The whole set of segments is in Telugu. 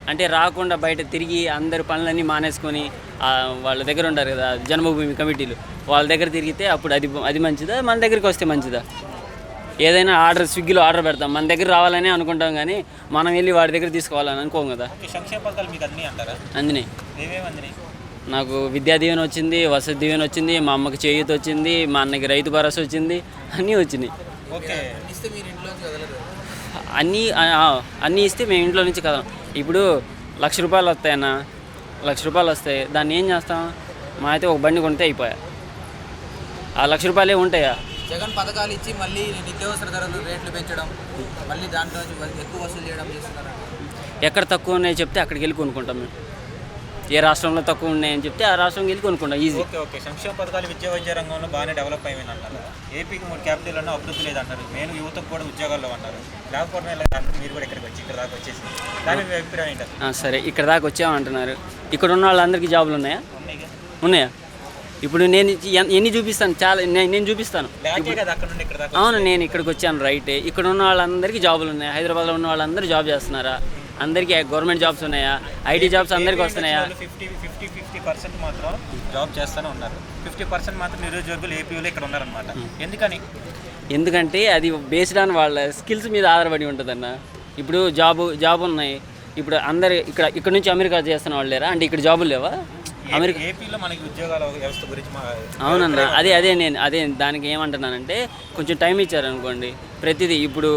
అంటే రాకుండా బయట తిరిగి అందరు పనులన్నీ మానేసుకొని వాళ్ళ దగ్గర ఉంటారు కదా జన్మభూమి కమిటీలు, వాళ్ళ దగ్గర తిరిగితే అప్పుడు అది మంచిదా, మన దగ్గరికి వస్తే మంచిదా? ఏదైనా స్విగ్గీలో ఆర్డర్ పెడతాం, మన దగ్గర రావాలని అనుకుంటాం, కానీ మనం వెళ్ళి వాడి దగ్గర తీసుకోవాలని అనుకోం కదా. అందినాయి. నాకు విద్యా దీవెన వచ్చింది, వసతి దీవెన వచ్చింది, మా అమ్మకి చేయూత వచ్చింది, మా అన్నకి రైతు భరోసా వచ్చింది, అన్నీ వచ్చినాయి. అన్నీ ఇస్తే మేము ఇంట్లో నుంచి కదలం. ఇప్పుడు ₹1,00,000 వస్తాయన్న, ₹1,00,000 వస్తాయి, దాన్ని ఏం చేస్తాం? మా అయితే ఒక బండి కొనితే అయిపోయా. ఆ ₹1,00,000 ఉంటాయా? జగన్ పథకాలు ఇచ్చి మళ్ళీ నిత్యావసర ధరలు రేట్లు పెంచడం, మళ్ళీ దాంట్లో ఎక్కువ వసూలు చేయడం చేస్తున్నారు. ఎక్కడ తక్కువ ఉన్నాయో చెప్తే అక్కడికి వెళ్ళి కొనుక్కుంటాం మేము. ఏ రాష్ట్రంలో తక్కువ ఉన్నాయని చెప్తే ఆ రాష్ట్రంకి వెళ్ళి కొనుక్కుంటాం, ఈజీ. ఓకే. సంక్షేమ పథకాలు విద్యా వైద్య రంగంలో బాగానే డెవలప్ అయ్యింది అంటారు. ఏపీకి 3 క్యాపిటల్లో అభివృద్ధి లేదంటారు. మెయిన్ యువతకు కూడా ఉద్యోగాల్లో అంటారు. లేకపోవడం ఇలా మీరు కూడా ఇక్కడికి వచ్చి ఇక్కడ దాకా వచ్చేసి దాని మీ అభిప్రాయం ఏంటారు? సరే, ఇక్కడ దాకా వచ్చామంటున్నారు. ఇక్కడ ఉన్న వాళ్ళందరికీ జాబులు ఉన్నాయా? ఉన్నాయా? ఇప్పుడు నేను ఎన్ని చూపిస్తాను, చాలా నేను చూపిస్తాను. అవును, నేను ఇక్కడికి వచ్చాను, రైటే. ఇక్కడ ఉన్న వాళ్ళందరికీ జాబులు ఉన్నాయి. హైదరాబాద్లో ఉన్న వాళ్ళందరూ జాబ్ చేస్తున్నారా? అందరికీ గవర్నమెంట్ జాబ్స్ ఉన్నాయా? ఐటీ జాబ్స్ అందరికీ వస్తున్నాయా? 50% మాత్రం జాబ్ చేస్తూనే ఉన్నారు, 50% మాత్రం నిరుద్యోగులు ఏపీలో ఇక్కడ ఉన్నారనమాట. ఎందుకంటే అది బేస్డ్ ఆన్ వాళ్ళ స్కిల్స్ మీద ఆధారపడి ఉంటుందన్న. ఇప్పుడు జాబ్ ఉన్నాయి. ఇప్పుడు అందరు ఇక్కడ నుంచి అమెరికా చేస్తున్న వాళ్ళు లేరా? అంటే ఇక్కడ జాబులు లేవా? అమెరికా ఏపీలో మనకి ఉద్యోగాల వ్యవస్థ గురించి అవునన్నా, అదే దానికి ఏమంటున్నానంటే కొంచెం టైం ఇచ్చారనుకోండి ప్రతిదీ. ఇప్పుడు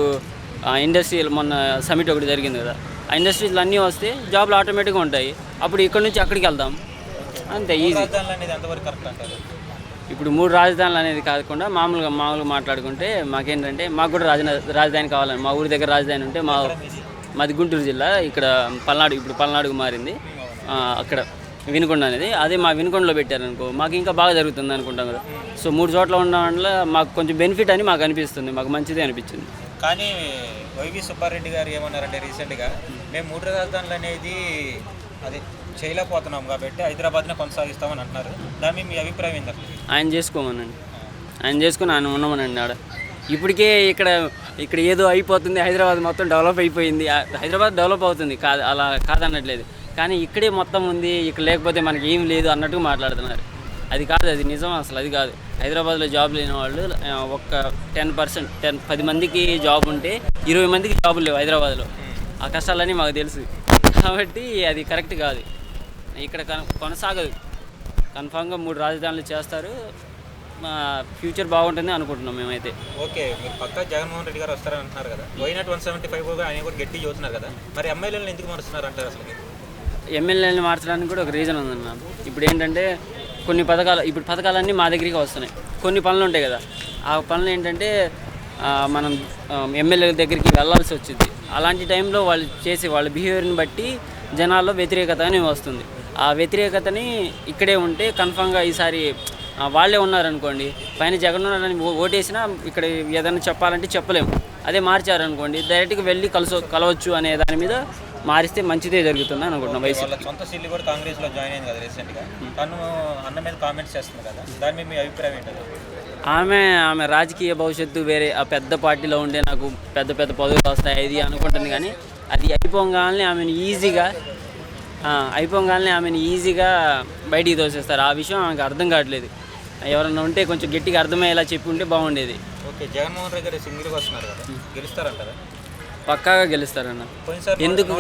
ఇండస్ట్రియల్ మొన్న సమిట్ ఒకటి జరిగింది కదా, ఆ ఇండస్ట్రీస్లో అన్నీ వస్తే జాబ్లు ఆటోమేటిక్గా ఉంటాయి. అప్పుడు ఇక్కడ నుంచి అక్కడికి వెళ్దాం, అంతే, ఈజీ. ఇప్పుడు 3 రాజధానులు అనేది కాకుండా మామూలుగా మాట్లాడుకుంటే మాకేంటంటే మాకు కూడా రాజధాని కావాలని. మా ఊరి దగ్గర రాజధాని ఉంటే మాది గుంటూరు జిల్లా, ఇక్కడ పల్నాడు, ఇప్పుడు పల్నాడుకు మారింది. అక్కడ వినుకొండ అనేది, అదే మా వినుకొండలో పెట్టారనుకో మాకు ఇంకా బాగా జరుగుతుంది అనుకుంటాం కదా. సో 3 చోట్ల ఉండడం వల్ల మాకు కొంచెం బెనిఫిట్ అని మాకు అనిపిస్తుంది, మాకు మంచిదే అనిపించింది. కానీ వైవి సుబ్బారెడ్డి గారు ఏమన్నారంటే రీసెంట్గా మేము 3 రాజధానులు అనేది అది చేయలేకపోతున్నాం కాబట్టి హైదరాబాద్నే కొనసాగిస్తామని అంటున్నారు. దాని మీ అభిప్రాయం ఏంటంటే? ఆయన చేసుకోమనండి, ఆయన చేసుకుని ఆయన ఉండమనండి. ఆడ ఇప్పటికే ఇక్కడ ఏదో అయిపోతుంది, హైదరాబాద్ మొత్తం డెవలప్ అయిపోయింది. హైదరాబాద్ డెవలప్ అవుతుంది, అలా కాదన్నట్లేదు, కానీ ఇక్కడే మొత్తం ఉంది, ఇక్కడ లేకపోతే మనకి ఏం లేదు అన్నట్టుగా మాట్లాడుతున్నారు. అది కాదు, అది నిజం, అసలు అది కాదు. హైదరాబాద్లో జాబ్ లేని వాళ్ళు ఒక 10 మందికి జాబ్ ఉంటే 20 మందికి జాబులు లేవు హైదరాబాద్లో. ఆ కష్టాలన్నీ మాకు తెలుసు, కాబట్టి అది కరెక్ట్ కాదు. ఇక్కడ కొనసాగదు. కన్ఫామ్గా 3 రాజధానులు చేస్తారు, ఫ్యూచర్ బాగుంటుంది అనుకుంటున్నాం మేమైతే. ఓకే, మీరు పక్కా జగన్మోహన్ రెడ్డి గారు వస్తారని అంటున్నారు కదా. వైనాట్ 175 ఆయన కూడా గట్టి చూస్తున్నారు కదా, మరి ఎమ్మెల్యేలను ఎందుకు మారుస్తున్నారు అంటారు? అసలు ఎమ్మెల్యేలను మార్చడానికి కూడా ఒక రీజన్ ఉందన్న. ఇప్పుడు ఏంటంటే కొన్ని పథకాలన్నీ మా దగ్గరికి వస్తున్నాయి. కొన్ని పనులు ఉంటాయి కదా, ఆ పనులు ఏంటంటే మనం ఎమ్మెల్యే దగ్గరికి వెళ్ళాల్సి వచ్చింది. అలాంటి టైంలో వాళ్ళు చేసే వాళ్ళ బిహేవియర్ని బట్టి జనాల్లో వ్యతిరేకత అని వస్తుంది. ఆ వ్యతిరేకతని ఇక్కడే ఉంటే కన్ఫామ్గా ఈసారి వాళ్ళే ఉన్నారనుకోండి, పైన జగన్ ఉన్నారని ఓటేసినా ఇక్కడ ఏదైనా చెప్పాలంటే చెప్పలేము. అదే మార్చారనుకోండి డైరెక్ట్గా వెళ్ళి కలవచ్చు అనే దాని మీద మారిస్తే మంచిదే జరుగుతుంది అనుకుంటున్నాం. వాళ్ళ సొంత సిల్లి కూడా కాంగ్రెస్లో జాయిన్ అయింది కదా రీసెంట్గా, తను అన్న మీద కామెంట్స్ చేస్తుంది కదా, దాని మీద మీ అభిప్రాయం ఏంటంటే? ఆమె రాజకీయ భవిష్యత్తు వేరే ఆ పెద్ద పార్టీలో ఉండే నాకు పెద్ద పదవులు వస్తాయి ఇది అనుకుంటుంది, కానీ అది అయిపోగానే ఆమెను ఈజీగా బయటికి తోసేస్తారు. ఆ విషయం ఆమెకు అర్థం కావట్లేదు. ఎవరన్నా ఉంటే కొంచెం గట్టిగా అర్థమయ్యేలా చెప్పి ఉంటే బాగుండేది. ఓకే, జగన్మోహన్ రెడ్డి గారు సింగిల్గా వస్తున్నారు కదా, గెలుస్తారంటారా? పక్కాగా గెలుస్తారన్న. ఎందుకు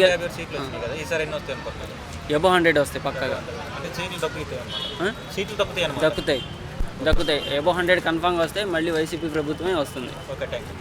ఎబో 100 వస్తాయి పక్కాగా. దక్కుతాయి. ఎబో 100 కన్ఫామ్గా వస్తాయి. మళ్ళీ వైసీపీ ప్రభుత్వమే వస్తుంది. Okay, thank you.